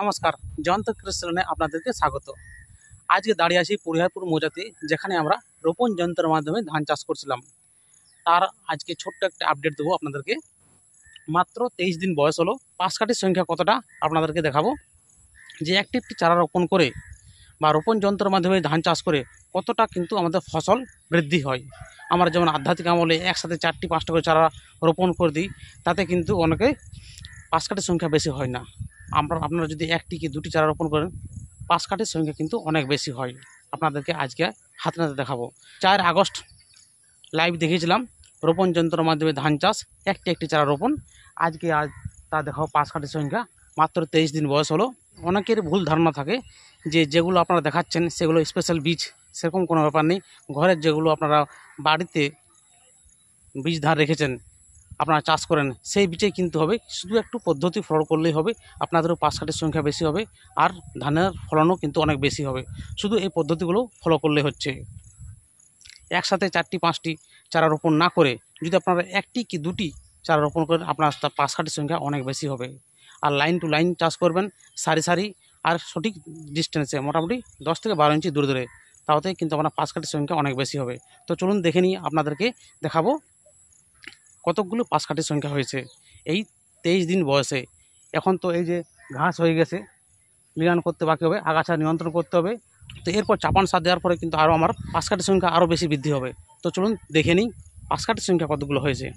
নমস্কার, জয়ন্ত কৃষ্ণে আপনাদেরকে স্বাগত। আজকে দাঁড়িয়ে আছি পুরিহারপুর মৌজাতে, যেখানে আমরা রোপণ যন্ত্রের মাধ্যমে ধান চাষ করছিলাম। তার আজকে ছোট্ট একটা আপডেট দেবো আপনাদেরকে। মাত্র 23 দিন বয়স হলো। পাশ কাঠির সংখ্যা কতটা আপনাদেরকে দেখাবো, যে একটি একটি চারা রোপণ করে বা রোপণ যন্ত্রের মাধ্যমে ধান চাষ করে কতটা কিন্তু আমাদের ফসল বৃদ্ধি হয়। আমরা যেমন আধ্যাত্মিক আমলে একসাথে 4টি-5টা করে চারা রোপণ করে দিই, তাতে কিন্তু অনেকে পাশ কাঠির সংখ্যা বেশি হয় না। আপনারা যদি 1টি কি 2টি চারা রোপণ করেন, পাশ কাঠির সংখ্যা কিন্তু অনেক বেশি হয়। আপনাদেরকে আজকে হাতে নাতে দেখাবো। 4 আগস্ট লাইভ দেখিয়েছিলাম রোপণ যন্ত্রের মাধ্যমে ধান চাষ, একটি চারা রোপণ। আজকে তা দেখাবো পাশ কাঠির সংখ্যা। মাত্র 23 দিন বয়স হলো। অনেকের ভুল ধারণা থাকে যে যেগুলো আপনারা দেখাচ্ছেন সেগুলো স্পেশাল বীজ, সেরকম কোনো ব্যাপার নেই। ঘরের যেগুলো আপনারা বাড়িতে বীজ ধান রেখেছেন, আপনারা চাষ করেন, সেই বীজেই কিনতে হবে। শুধু একটু পদ্ধতি ফলো করলেই হবে, আপনাদেরও পাশ কাঠির সংখ্যা বেশি হবে আর ধানের ফলনও কিন্তু অনেক বেশি হবে। শুধু এই পদ্ধতিগুলো ফলো করলে হচ্ছে। একসাথে 4টি-5টি চারা রোপণ না করে যদি আপনারা 1টি কি 2টি চারা রোপণ করেন, আপনার পাশ কাঠির সংখ্যা অনেক বেশি হবে। আর লাইন টু লাইন চাষ করবেন, সারি সারি আর সঠিক ডিস্টেন্সে, মোটামুটি 10 থেকে 12 ইঞ্চি দূরে দূরে, তাহলে কিন্তু আপনার পাশ কাঠির সংখ্যা অনেক বেশি হবে। তো চলুন দেখে নিই, আপনাদেরকে দেখাবো কতকগুলো পাশ কাঠির সংখ্যা হয়েছে এই 23 দিন বয়সে। এখন তো এই যে ঘাস হয়ে গেছে, নিরান করতে বাকি হবে, আগাছা নিয়ন্ত্রণ করতে হবে। তো এরপর চাপান সার দেওয়ার পরে কিন্তু আরও আমার পাশ কাঠির সংখ্যা আরও বেশি বৃদ্ধি হবে। তো চলুন দেখে নিই পাশ কাঠির সংখ্যা কতগুলো হয়েছে।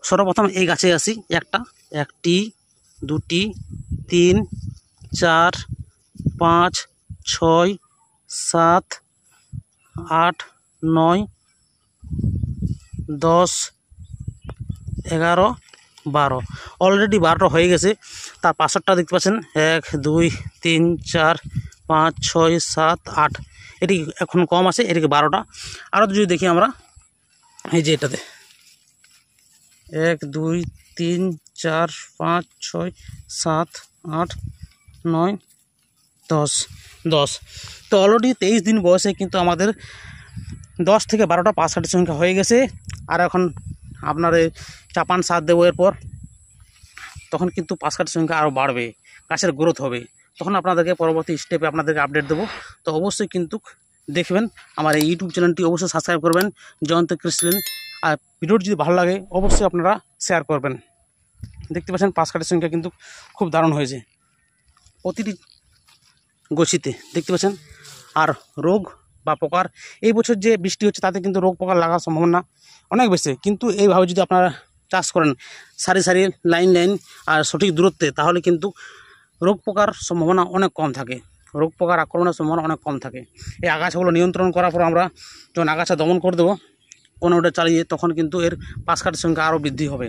সর্বপ্রথম এই গাছে আসি। 1টি, 2টি, 3, 4, 5, 6, 7, 8, 9, 10, 11, 12। অলরেডি 12টা হয়ে গেছে। তার পাশেরটা দেখতে পাচ্ছেন 1, 2, 3, 4, 5, 6, 7, 8। এটি এখন কম আছে, এদিকে 12টা। আরও যদি দেখি আমরা, এই যে এটাতে 1, 2, 3, 4, 5, 6, 7, 8, 9, 10। তো অলরেডি 23 দিন বয়সে কিন্তু আমাদের 10 থেকে 12টা পাশ কাঠির সংখ্যা হয়ে গেছে। আর এখন আপনার চাপান সার দেবো এরপর, তখন কিন্তু পাশ কাঠির সংখ্যা আরও বাড়বে, গাছের গ্রোথ হবে। তখন আপনাদেরকে পরবর্তী স্টেপে আপনাদেরকে আপডেট দেবো। তো অবশ্যই কিন্তু দেখবেন, আমার এই ইউটিউব চ্যানেলটি অবশ্যই সাবস্ক্রাইব করবেন, জয়ন্ত কৃষ্ণ। আর ভিডিওটি যদি ভালো লাগে অবশ্যই আপনারা শেয়ার করবেন। দেখতে পাচ্ছেন পাশ কাঠির সংখ্যা কিন্তু খুব দারুণ হয়েছে প্রতিটি গছিতে, দেখতে পাচ্ছেন। আর রোগ বা পোকার, এই বছর যে বৃষ্টি হচ্ছে তাতে কিন্তু রোগ পোকার লাগার সম্ভাবনা অনেক বেশি। কিন্তু এইভাবে যদি আপনারা চাষ করেন সারি সারি, লাইন লাইন আর সঠিক দূরত্বে, তাহলে কিন্তু রোগ পোকার সম্ভাবনা অনেক কম থাকে, রোগ পোকার আক্রমণের সম্ভাবনা অনেক কম থাকে। এই আগাছাগুলো নিয়ন্ত্রণ করার পর আমরা যখন আগাছা দমন করে দেবো কোনো ওটা চালিয়ে, তখন কিন্তু এর পাশ কাঠির সংখ্যা আরও বৃদ্ধি হবে।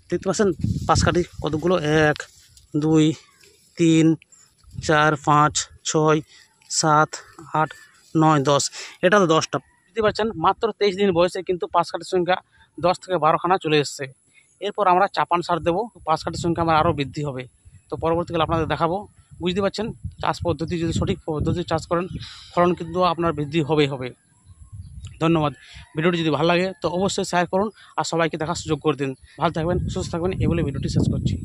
দেখতে পাচ্ছেন পাশ কাঠি কতগুলো, 1, 2, 3, 4, 5, 6, 7, 8, 9, 10। এটা তো 10টা। বুঝতে পারছেন, মাত্র 23 দিন বয়সে কিন্তু পাশ কাঠির সংখ্যা 10 থেকে 12খানা চলে এসছে। এরপর আমরা চাপান সার দেবো, পাশ কাঠির সংখ্যা আমার আরও বৃদ্ধি হবে। তো পরবর্তীকালে আপনাদের দেখাবো। বুঝতে পারছেন, চাষ পদ্ধতি যদি সঠিক পদ্ধতি চাষ করেন, ফলন কিন্তু আপনার বৃদ্ধি হবেই হবে। ধন্যবাদ। ভিডিওটি যদি ভালো লাগে তো অবশ্যই শেয়ার করুন আর সবাইকে দেখার সুযোগ করে দিন। ভালো থাকবেন, সুস্থ থাকবেন, এই বলে ভিডিওটি শেষ করছি।